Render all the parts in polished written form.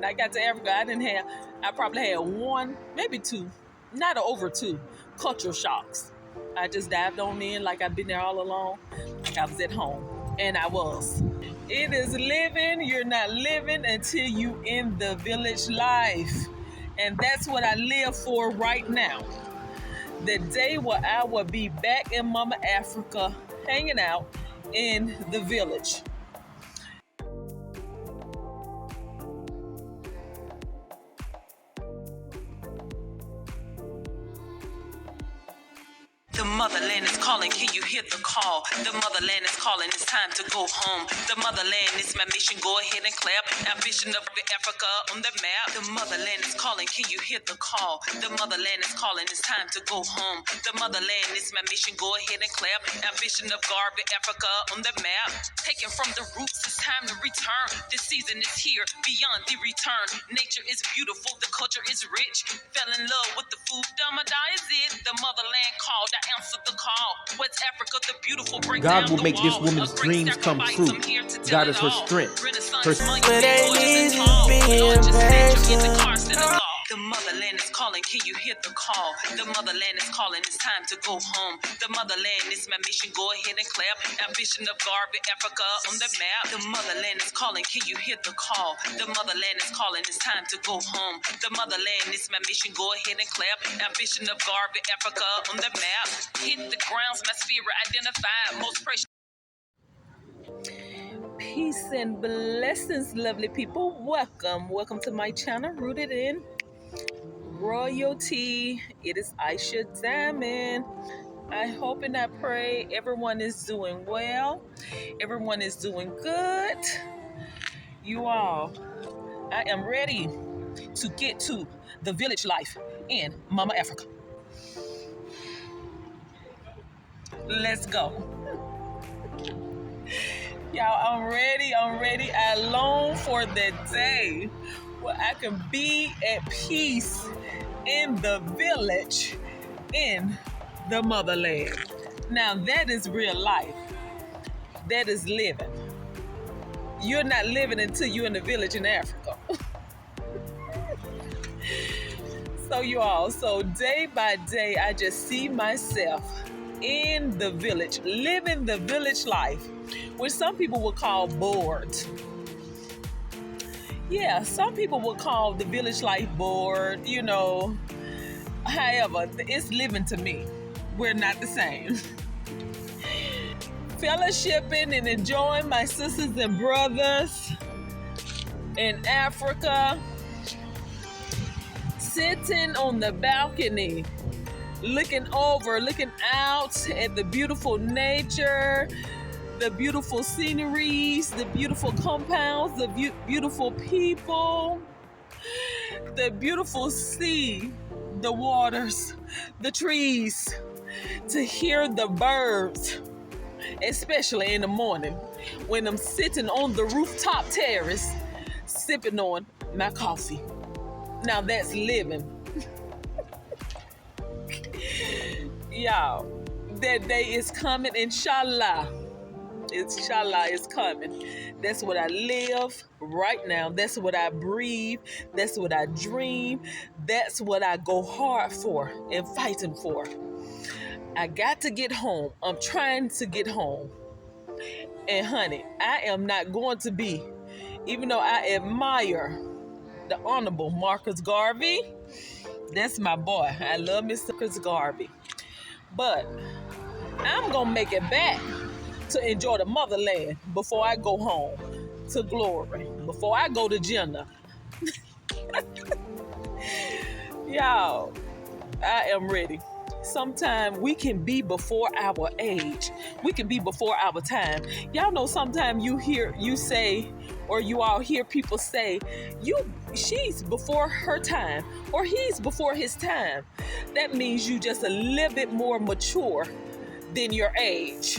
When I got to Africa, I probably had one, maybe two, not over two, culture shocks. I just dived on in like I've been there all along. Like I was at home. And I was. It is living. You're not living until you in the village life. And that's what I live for right now. The day where I will be back in Mama Africa, hanging out in the village. The motherland is calling, can you hear the call? The motherland is calling, it's time to go home. The motherland is my mission, go ahead and clap. Ambition of Africa on the map. The motherland is calling, can you hear the call? The motherland is calling, it's time to go home. The motherland is my mission, go ahead and clap. Ambition of Africa on the map. Taken from the roots, it's time to return. This season is here, beyond the return. Nature is beautiful, the culture is rich. Fell in love with the food, Damada is it. The motherland called, answer the call. West Africa, the beautiful break God will make this woman's dreams come true. God is her strength. The motherland is calling, can you hear the call? The motherland is calling, it's time to go home. The motherland is my mission, go ahead and clap. Ambition of Africa on the map. The motherland is calling, can you hear the call? The motherland is calling, it's time to go home. The motherland is my mission, go ahead and clap. Ambition of Africa on the map. Hit the grounds, my spirit identified, most precious. Peace and blessings, lovely people. Welcome to my channel, Rooted in Royalty. It is Aa-Isha Diamond. I hope and I pray everyone is doing well. Everyone is doing good. You all, I am ready to get to the village life in Mama Africa. Let's go. Y'all, I'm ready. I long for the day where I can be at peace in the village, in the motherland. Now, that is real life. That is living. You're not living until you're in the village in Africa. So day by day, I just see myself in the village, living the village life, which some people would call bored. Yeah, some people would call the village life bored, However, it's living to me. We're not the same. Fellowshipping and enjoying my sisters and brothers in Africa, sitting on the balcony, looking out at the beautiful nature, the beautiful sceneries, the beautiful compounds, the beautiful people, the beautiful sea, the waters, the trees, to hear the birds, especially in the morning when I'm sitting on the rooftop terrace, sipping on my coffee. Now that's living. Y'all, that day is coming, inshallah. Inshallah is coming. That's what I live right now. That's what I breathe. That's what I dream. That's what I go hard for and fighting for. I got to get home. I'm trying to get home. And honey, I am not going to be, even though I admire the Honorable Marcus Garvey. That's my boy. I love Mr. Marcus Garvey. But I'm going to make it back to enjoy the motherland before I go home to glory, before I go to Jannah. Y'all, I am ready. Sometimes we can be before our age. We can be before our time. Y'all know sometimes you say, or you all hear people say, she's before her time, or he's before his time. That means you just a little bit more mature than your age.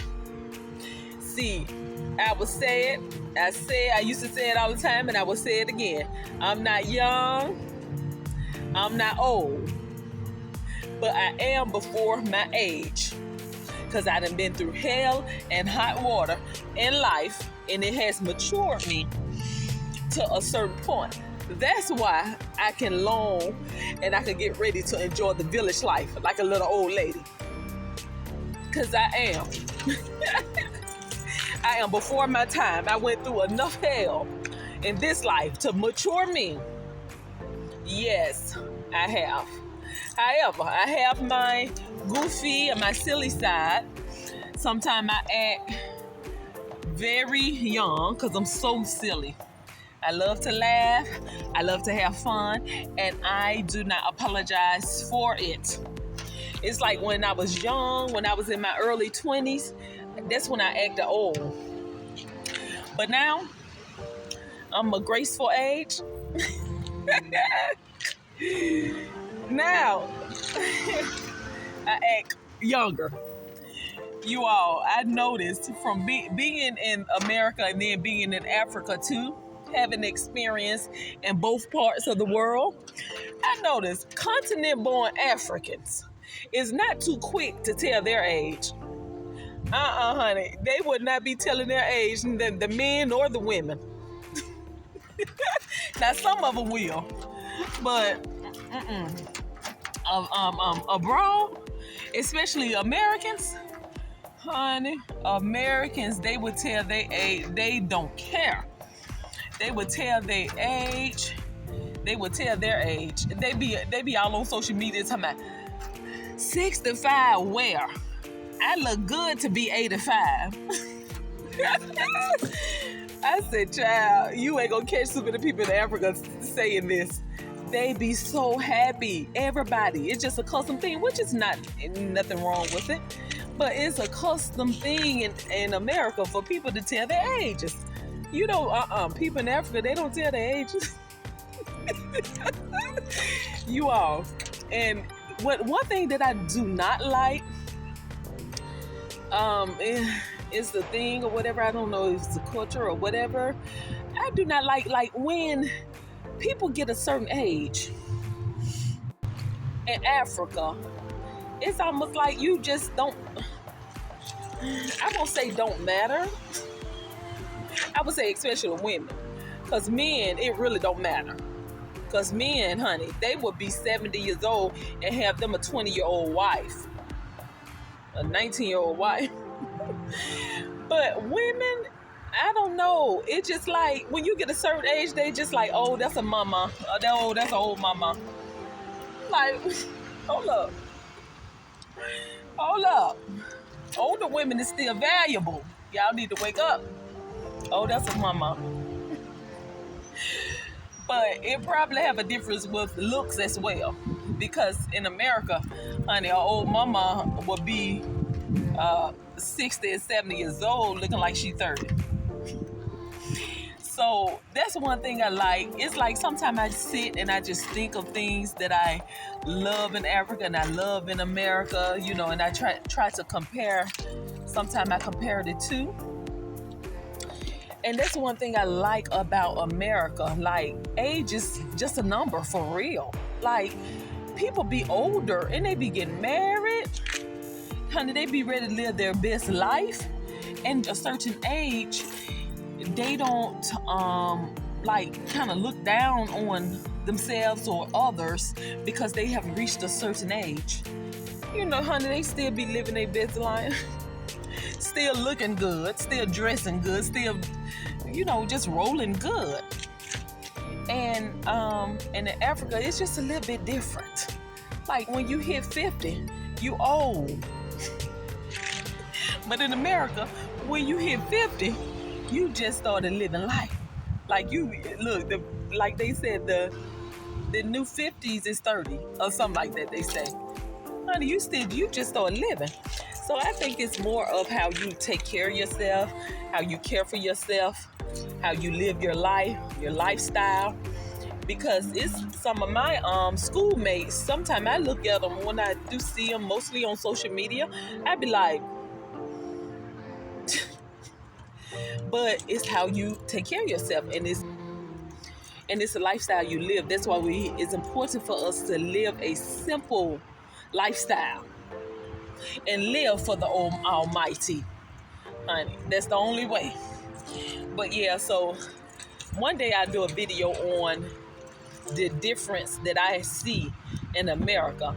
See, I used to say it all the time, and I will say it again. I'm not young, I'm not old, but I am before my age, because I done been through hell and hot water in life, and it has matured me to a certain point. That's why I can long and I can get ready to enjoy the village life like a little old lady. Because I am. I am before my time. I went through enough hell in this life to mature me. Yes, I have. However, I have my goofy and my silly side. Sometimes I act very young because I'm so silly. I love to laugh, I love to have fun, and I do not apologize for it. It's like when I was young, when I was in my early 20s, that's when I acted old. But now, I'm a graceful age. Now, I act younger. You all, I noticed from being in America and then being in Africa too, having experience in both parts of the world, I noticed continent-born Africans is not too quick to tell their age. Honey, they would not be telling their age, the men or the women. Now, some of them will, but abroad, especially Americans, honey, Americans, they would tell their age. They don't care. They would tell their age. They would tell their age. They be all on social media talking about 65 where? I look good to be 85. I said, child, you ain't gonna catch some of the people in Africa saying this. They be so happy. Everybody. It's just a custom thing, which is nothing wrong with it. But it's a custom thing in America for people to tell their ages. You know, people in Africa, they don't tell their ages. You all. And one thing that I do not like, is the thing or whatever, I don't know if it's the culture or whatever. I do not like when people get a certain age in Africa, it's almost like you just don't, I won't say don't matter. I would say especially women. Because men, it really don't matter. Because men, honey, they would be 70 years old and have them a 20-year-old wife. A 19-year-old wife. But women, I don't know. It's just like when you get a certain age, they just like, oh, that's a mama. Oh, that's an old mama. Like, hold up. Hold up. Older women is still valuable. Y'all need to wake up. Oh, that's a mama. But it probably have a difference with looks as well. Because in America, honey, an old mama would be 60 and 70 years old looking like she's 30. So that's one thing I like. It's like sometimes I sit and I just think of things that I love in Africa and I love in America, you know, and I try to compare. Sometimes I compare the two. And that's one thing I like about America. Like, age is just a number for real. Like, people be older and they be getting married. Honey, they be ready to live their best life. And a certain age, they don't kind of look down on themselves or others because they have reached a certain age. You know, honey, they still be living their best life. Still looking good, still dressing good, still, you know, just rolling good. And in Africa, it's just a little bit different. Like when you hit 50, you old. But in America, when you hit 50, you just started living life. Like you look, like they said, the new 50s is 30 or something like that. They say, honey, you just started living. So I think it's more of how you take care of yourself, how you care for yourself, how you live your life, your lifestyle. Because it's some of my schoolmates, sometimes I look at them when I do see them, mostly on social media, I be like, but it's how you take care of yourself, and it's a lifestyle you live. That's why it's important for us to live a simple lifestyle and live for the Almighty, honey. That's the only way. But yeah, so one day I'll do a video on the difference that I see in America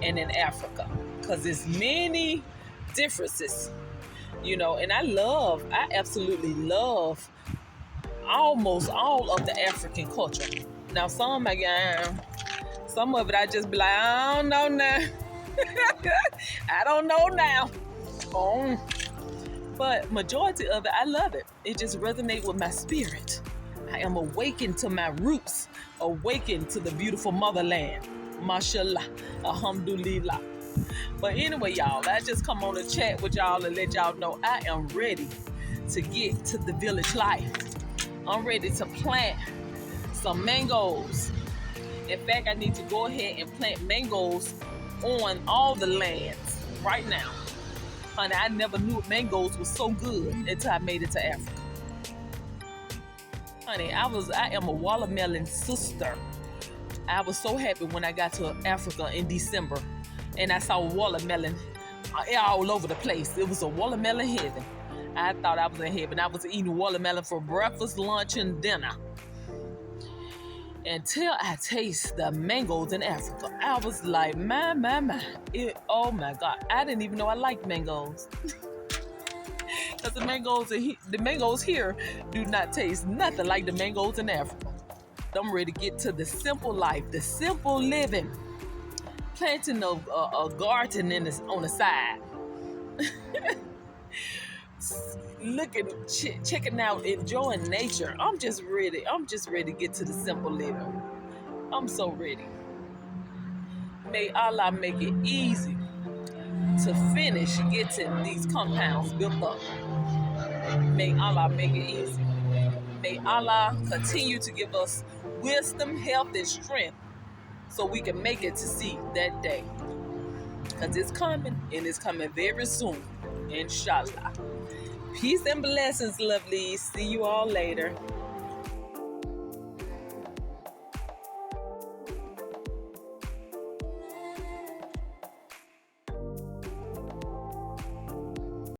and in Africa, because there's many differences, you know. And I absolutely love almost all of the African culture. Now some of it I just be like, I don't know now. I don't know now. Oh. But majority of it, I love it. It just resonates with my spirit. I am awakened to my roots, awakened to the beautiful motherland. Mashallah, alhamdulillah. But anyway, y'all, I just come on to chat with y'all and let y'all know I am ready to get to the village life. I'm ready to plant some mangoes. In fact, I need to go ahead and plant mangoes on all the lands right now. Honey, I never knew mangoes was so good until I made it to Africa. Honey, I am a watermelon sister. I was so happy when I got to Africa in December and I saw watermelon all over the place. It was a watermelon heaven. I thought I was in heaven. I was eating watermelon for breakfast, lunch, and dinner. Until I taste the mangoes in Africa. I was like, my. Oh my God. I didn't even know I liked mangoes. Because the mangoes here do not taste nothing like the mangoes in Africa. I'm ready to get to the simple life, the simple living. Planting a garden on the side. Looking, checking out, enjoying nature. I'm just ready to get to the simple living. I'm so ready. May Allah make it easy to finish getting these compounds built up. May Allah make it easy. May Allah continue to give us wisdom, health, and strength so we can make it to see that day. Because it's coming, and it's coming very soon, inshallah. Peace and blessings, lovelies. See you all later.